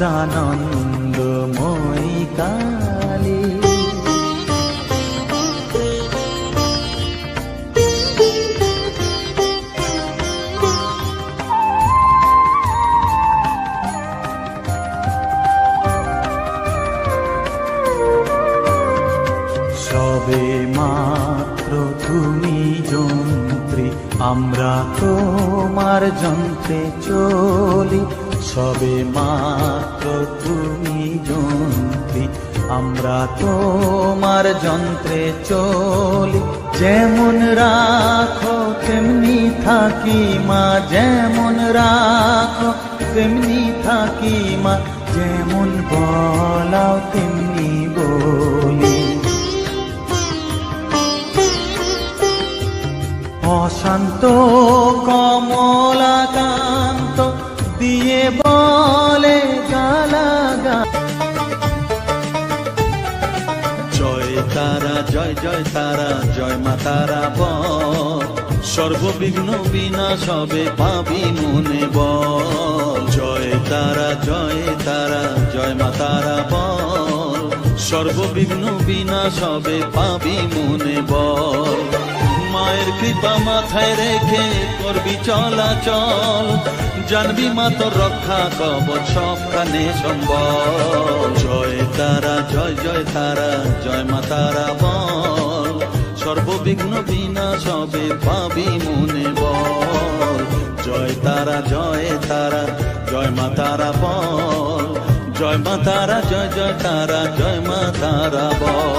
সদানন্দময়ী কালী। সবে মাত্র তুমি যন্ত্রী, আমরা তোমার যন্ত্রে চলি। সবে মাত্র তুমি যন্ত্রী, আমরা তোমার যন্ত্রে চলি। যেমন রাখো তেমনি থাকি মা, যেমন রাখো তেমনি থাকি মা, যেমন বলাও তেমনি বলি। অশান্ত কমলাকান্ত দিয়ে বলে গালাগান। জয় তারা জয় জয় তারা, জয় মা তারা বল, সর্ববিঘ্ন বিনাশবে পাবি মনে বল। জয় তারা জয় তারা, জয় মা তারা বল, সর্ববিঘ্ন বিনাশবে পাবি মনে বল। মায়ের কৃপা মাথায় রেখে করবি চলাচল, জানবি মা তোর রক্ষা কবচ সবখানে সম্বল। জয় তারা জয় জয় তারা, জয় মা তারা বল, সর্ববিঘ্ন বিনাশবে পাবি মনে বল। জয় তারা জয় তারা, জয় মা তারা বল, জয় মা তারা জয় জয় তারা, জয় মা তারা বল।